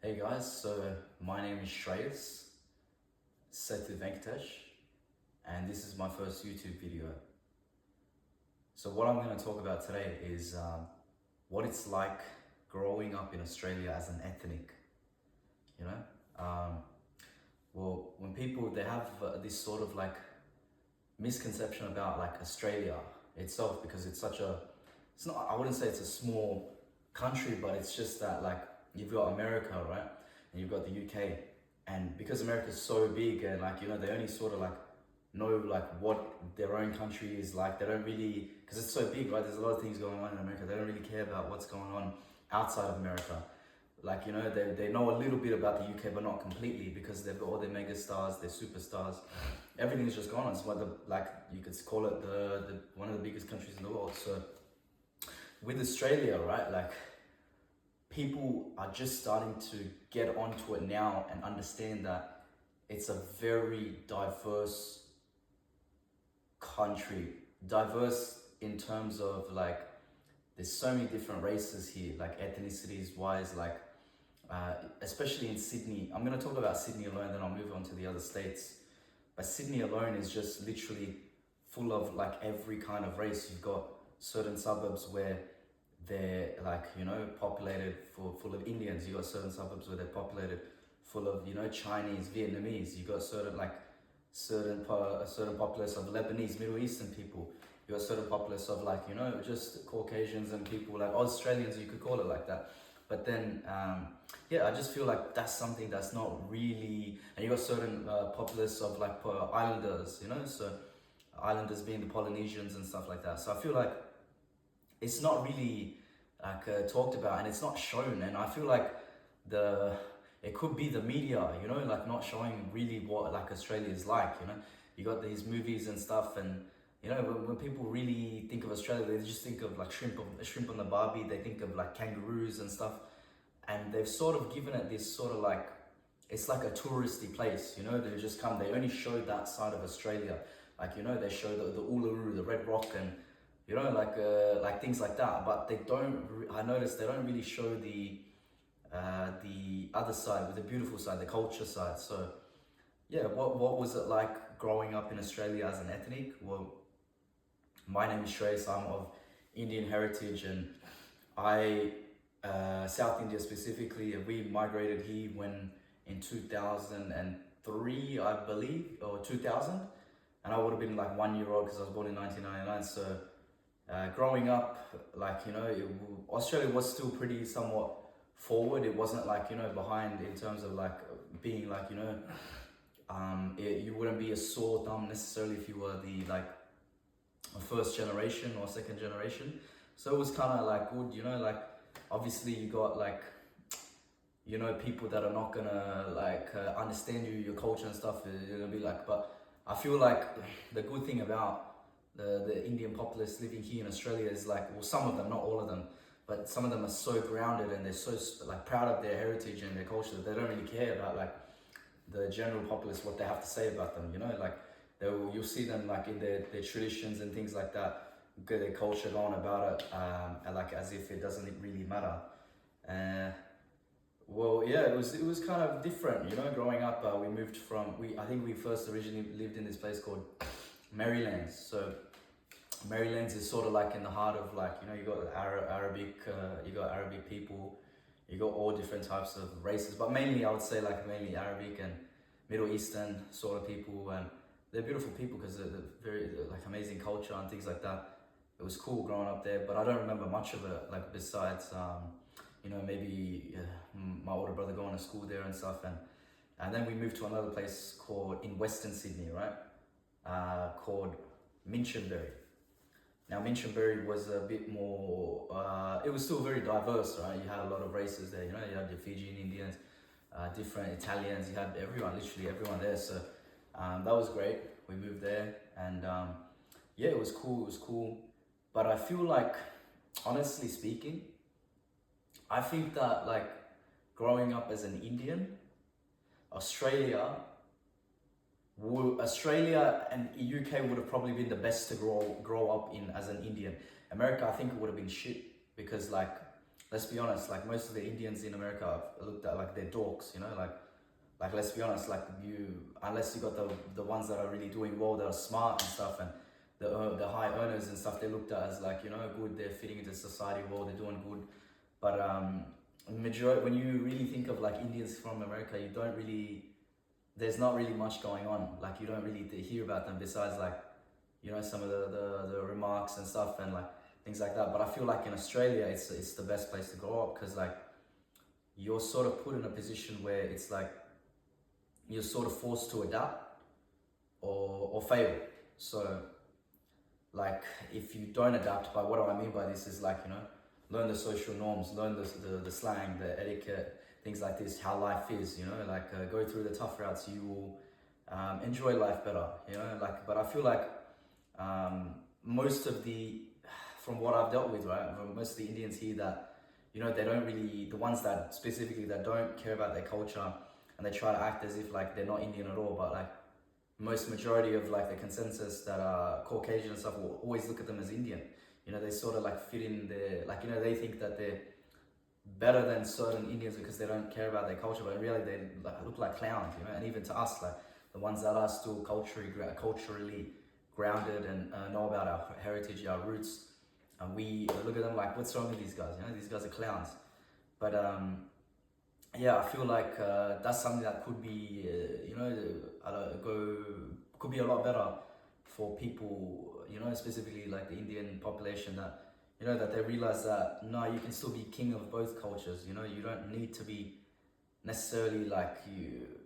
Hey guys, so my name is Shreyas Sethu Venkatesh, and this is my first YouTube video. So what I'm going to talk about today is what it's like growing up in Australia as an ethnic. You know, well, when people they have this sort of like misconception about like Australia itself, because it's such a, it's not, I wouldn't say it's a small country, but it's just that like you've got America, right? And you've got the UK. And because America's so big and like, they only sort of like know like what their own country is like. They don't really, because it's so big, right? There's a lot of things going on in America. They don't really care about what's going on outside of America. Like, they know a little bit about the UK, but not completely, because they've got all their mega stars, their superstars. Everything's just gone on. It's like you could call it the one of the biggest countries in the world. So with Australia, right, like people are just starting to get onto it now and understand that it's a very diverse country. Diverse in terms of like, there's so many different races here, like ethnicities wise, like especially in Sydney. I'm going to talk about Sydney alone, then I'll move on to the other states. But Sydney alone is just literally full of like every kind of race. You've got certain suburbs where they're like, populated full of Indians. You got certain suburbs where they're populated full of, Chinese, Vietnamese. You got certain populace of Lebanese, Middle Eastern people. You got certain populace of like, just Caucasians and people like Australians, you could call it like that. But then, I just feel like that's something that's not really, and you got certain populace of like islanders, so islanders being the Polynesians and stuff like that. So I feel like it's not really like talked about, and it's not shown. And I feel like it could be the media, like not showing really what like Australia is like. You got these movies and stuff, and when people really think of Australia, they just think of like shrimp on the barbie. They think of like kangaroos and stuff, and they've sort of given it this sort of like, it's like a touristy place. They just come. They only show that side of Australia, like they show the Uluru, the Red Rock, and like things like that. But they don't. I noticed they don't really show the other side, with the beautiful side, the culture side. So yeah, what was it like growing up in Australia as an ethnic? Well, my name is Shreyas. I'm of Indian heritage, and I South India specifically. We migrated here when in 2003, I believe, or 2000, and I would have been like 1 year old because I was born in 1999. So growing up, like Australia was still pretty somewhat forward. It wasn't like behind in terms of like being like you wouldn't be a sore thumb necessarily if you were the like first generation or second generation. So it was kind of like good, like obviously you got like people that are not gonna like understand your culture and stuff. You're gonna be like, but I feel like the good thing about the Indian populace living here in Australia is like, well, some of them, not all of them, but some of them are so grounded and they're so like proud of their heritage and their culture that they don't really care about like the general populace, what they have to say about them. Like you'll see them like in their traditions and things like that, get their culture going about it, and like as if it doesn't really matter. Well, yeah, it was kind of different, growing up. We moved from, I think we first originally lived in this place called Marylands. So Marylands is sort of like in the heart of like, you got Arabic, you got Arabic people, you got all different types of races, but mainly I would say like mainly Arabic and Middle Eastern sort of people, and they're beautiful people because they're very like amazing culture and things like that. It was cool growing up there, but I don't remember much of it, like besides maybe my older brother going to school there and stuff, and then we moved to another place called in Western Sydney, right, called Minchinbury. Now Minchinbury was a bit more, it was still very diverse, right? You had a lot of races there, you had the Fijian Indians, different Italians, you had everyone, literally everyone there. So that was great. We moved there, and yeah, it was cool. But I feel like, honestly speaking, I think that like growing up as an Indian, Australia and UK would have probably been the best to grow up in as an Indian. America, I think it would have been shit, because like let's be honest, like most of the Indians in America are looked at like they're dorks, you know, like let's be honest, like unless you got the ones that are really doing well, that are smart and stuff, and the high earners and stuff, they're looked at as like, you know, good, they're fitting into society well, they're doing good. But majority, when you really think of like Indians from America, you don't really, there's not really much going on. Like you don't really hear about them besides like, you know, some of the remarks and stuff and like things like that. But I feel like in Australia, it's the best place to grow up, because like you're sort of put in a position where it's like you're sort of forced to adapt or fail. So like if you don't adapt, by what do I mean by this is like, you know, learn the social norms, learn the slang, the etiquette, things like this, how life is, you know, like go through the tough routes, you will enjoy life better, you know, like. But I feel like most of from what I've dealt with, right, most of the Indians here that, you know, they don't really, the ones that specifically that don't care about their culture and they try to act as if like they're not Indian at all, but like most majority of like the consensus that are Caucasian and stuff will always look at them as Indian. You know, they sort of like fit in there, like, you know, they think that they're better than certain Indians because they don't care about their culture, but really they look like clowns, you know. And even to us, like the ones that are still culturally grounded and know about our heritage, our roots, and we look at them like, what's wrong with these guys? You know, these guys are clowns. But yeah, I feel like that's something that could be, you know, could be a lot better for people, you know, specifically like the Indian population, that, you know, that they realize that no, you can still be king of both cultures. You know, you don't need to be necessarily like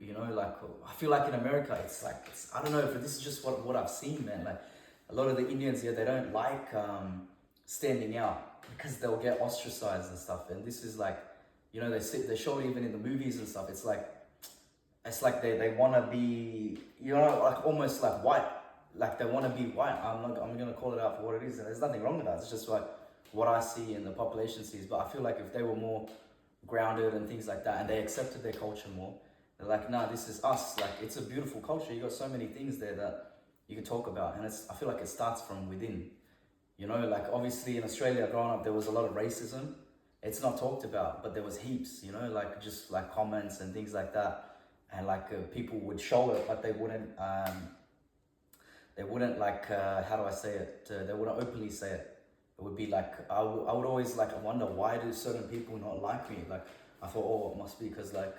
you know, like I feel like in America, it's like I don't know if this is just what I've seen, man. Like a lot of the Indians here, they don't like standing out because they'll get ostracized and stuff. And this is like, you know, they show it even in the movies and stuff. It's like they want to be, you know, like almost like white. Like they want to be white. I'm gonna call it out for what it is, and there's nothing wrong with that. It's just like what I see and the population sees. But I feel like if they were more grounded and things like that, and they accepted their culture more, they're like, nah, this is us. Like it's a beautiful culture. You got so many things there that you can talk about, and I feel like it starts from within. You know, like obviously in Australia, growing up, there was a lot of racism. It's not talked about, but there was heaps. You know, like just like comments and things like that, and like people would show it, but they wouldn't. They wouldn't like, how do I say it? They wouldn't openly say it. It would be like, I would always like wonder, why do certain people not like me? Like, I thought, oh, it must be because like,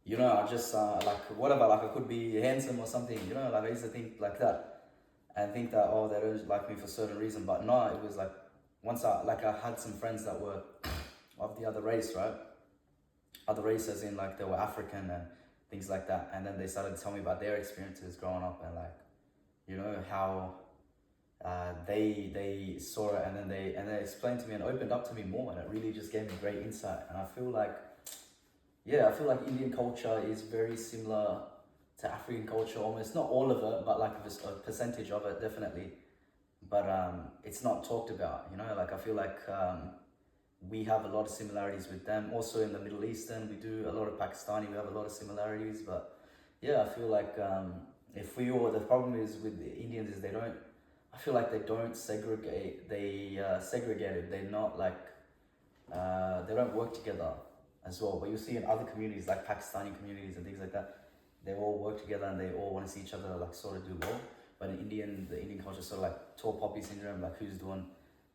you know, I just like, whatever, like I could be handsome or something, you know, like I used to think like that. And think that, oh, they don't like me for a certain reason. But no, it was like, once I had some friends that were of the other race, right? Other race as in like they were African and things like that. And then they started to tell me about their experiences growing up and like, you know, how they saw it, and then they explained to me and opened up to me more, and it really just gave me great insight. And I feel like, yeah, I feel like Indian culture is very similar to African culture, almost, not all of it, but like a percentage of it, definitely. But it's not talked about, you know. Like I feel like we have a lot of similarities with them. Also in the Middle Eastern, we do a lot of Pakistani, we have a lot of similarities. But yeah, I feel like the problem is with the Indians is I feel like they don't segregate, segregated, they're not like, they don't work together as well. But you see in other communities, like Pakistani communities and things like that, they all work together and they all want to see each other like sort of do well. But in the Indian culture, sort of like tall poppy syndrome, like who's doing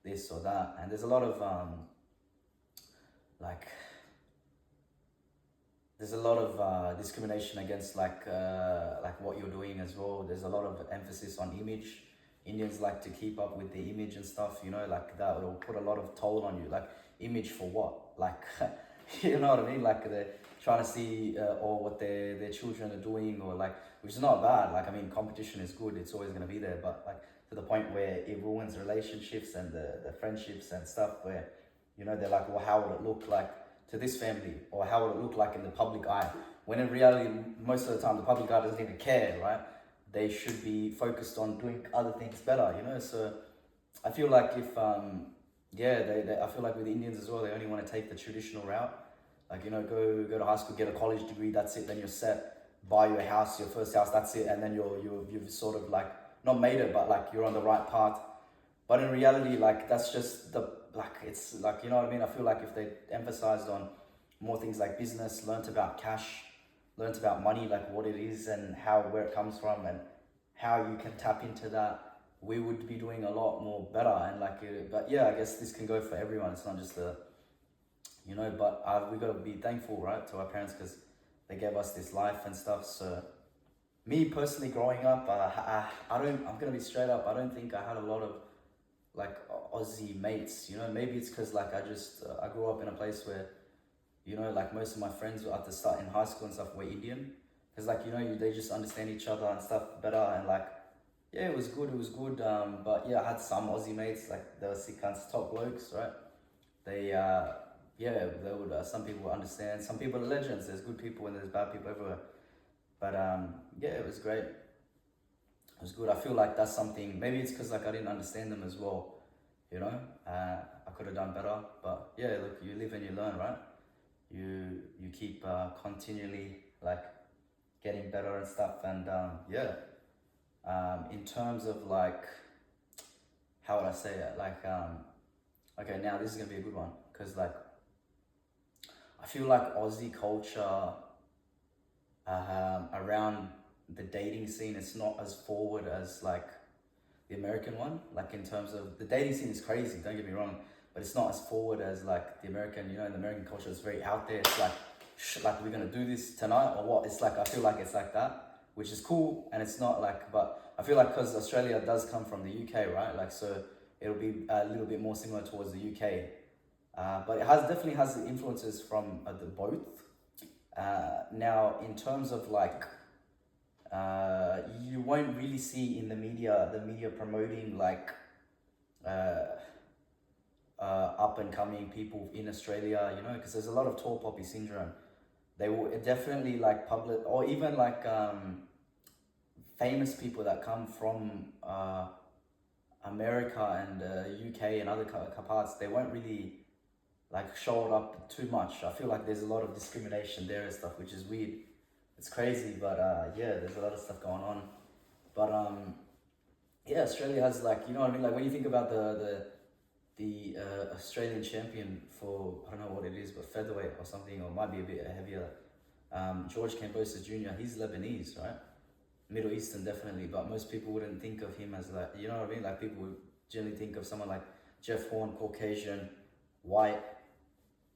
this or that. And there's a lot of there's a lot of discrimination against like what you're doing as well. There's a lot of emphasis on image. Indians like to keep up with the image and stuff, you know, like that will put a lot of toll on you. Like image for what? Like, you know what I mean? Like they're trying to see or what their children are doing, or like, which is not bad. Like, I mean, competition is good. It's always going to be there. But like to the point where it ruins relationships and the friendships and stuff, where, you know, they're like, well, how would it look like to this family, or how would it look like in the public eye? When in reality, most of the time, the public eye doesn't even care, right? They should be focused on doing other things better, you know? So I feel like if, I feel like with the Indians as well, they only want to take the traditional route. Like, you know, go to high school, get a college degree, that's it, then you're set. Buy your house, your first house, that's it, and then you've sort of like, not made it, but like you're on the right path. But in reality, like that's just like it's like, you know what I mean? I feel like if they emphasized on more things like business, learnt about cash, learnt about money, like what it is and how, where it comes from and how you can tap into that, we would be doing a lot more better. And like, but yeah, I guess this can go for everyone. It's not just the, you know, but we got to be thankful, right, to our parents because they gave us this life and stuff. So me personally, growing up, I'm gonna be straight up. I don't think I had a lot of like Aussie mates. You know, maybe it's because like I grew up in a place where, you know, like most of my friends were at the start in high school and stuff were Indian, because like, you know, they just understand each other and stuff better. And like, yeah, it was good. It was good. But yeah, I had some Aussie mates, like they were sick cunts, top blokes, right? They yeah, they would. Some people would understand. Some people are legends. There's good people and there's bad people everywhere. But yeah, it was great. It was good. I feel like that's something. Maybe it's because like I didn't understand them as well. You know, I could have done better. But yeah, look, you live and you learn, right? You keep continually like getting better and stuff. And yeah, in terms of like, how would I say it? Like okay, now this is gonna be a good one because like I feel like Aussie culture around the dating scene, it's not as forward as like the American one. Like in terms of the dating scene is crazy, don't get me wrong, but it's not as forward as like the American. You know, in the American culture, it's very out there. It's like, like we're gonna do this tonight or what? It's like I feel like it's like that, which is cool, and it's not like. But I feel like because Australia does come from the UK, right? Like so, it'll be a little bit more similar towards the UK. But it definitely has the influences from the both. Now, in terms of like, you won't really see in the media promoting like up and coming people in Australia, you know, because there's a lot of tall poppy syndrome. They will definitely like public or even like famous people that come from America and UK and other parts. They won't really like show it up too much. I feel like there's a lot of discrimination there and stuff, which is weird. It's crazy, but yeah, there's a lot of stuff going on. But yeah, Australia has like, you know what I mean? Like when you think about the Australian champion for, I don't know what it is, but featherweight or something, or might be a bit heavier, George Kambosos Jr., he's Lebanese, right? Middle Eastern definitely, but most people wouldn't think of him as like, you know what I mean? Like people would generally think of someone like Jeff Horn, Caucasian, white,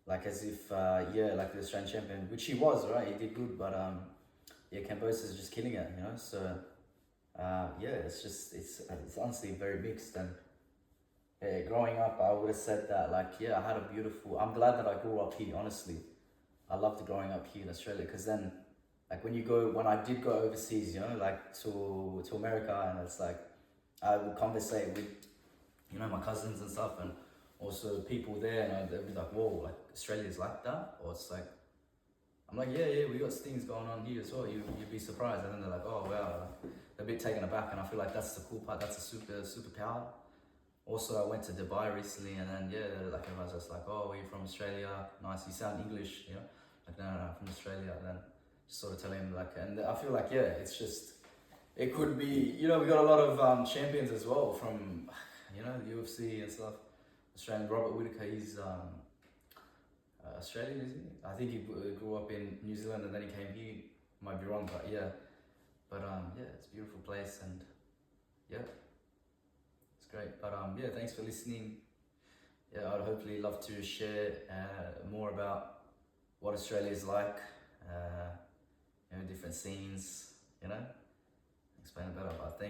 like as if, yeah, like the Australian champion, which he was, right? He did good, but yeah, Kambosos is just killing it, you know? So, yeah, it's honestly very mixed. And yeah, growing up, I would have said that, like, yeah, I had a beautiful, I'm glad that I grew up here, honestly. I loved growing up here in Australia, because then, like, when I did go overseas, you know, like to America, and it's like, I would conversate with, you know, my cousins and stuff, and also people there, and they'd be like, whoa, like, Australia's like that? Or it's like, I'm like, yeah, we got things going on here as well. You'd be surprised. And then they're like, oh, wow. They're a bit taken aback, and I feel like that's the cool part. That's a superpower. Also, I went to Dubai recently, and then, yeah, like, everyone's just like, oh, where you from? Australia? Nice, you sound English, you know? Like, no, I'm from Australia. And then just sort of telling them, like, and I feel like, yeah, it's just, it could be, you know, we got a lot of champions as well from, you know, the UFC and stuff. Australian Robert Whittaker, he's Australian, is he? I think he grew up in New Zealand and then he came here. Might be wrong, but yeah. But yeah, it's a beautiful place, and yeah, it's great. But yeah, thanks for listening. Yeah, I'd hopefully love to share more about what Australia is like, you know, different scenes, you know, explain it better. But thanks.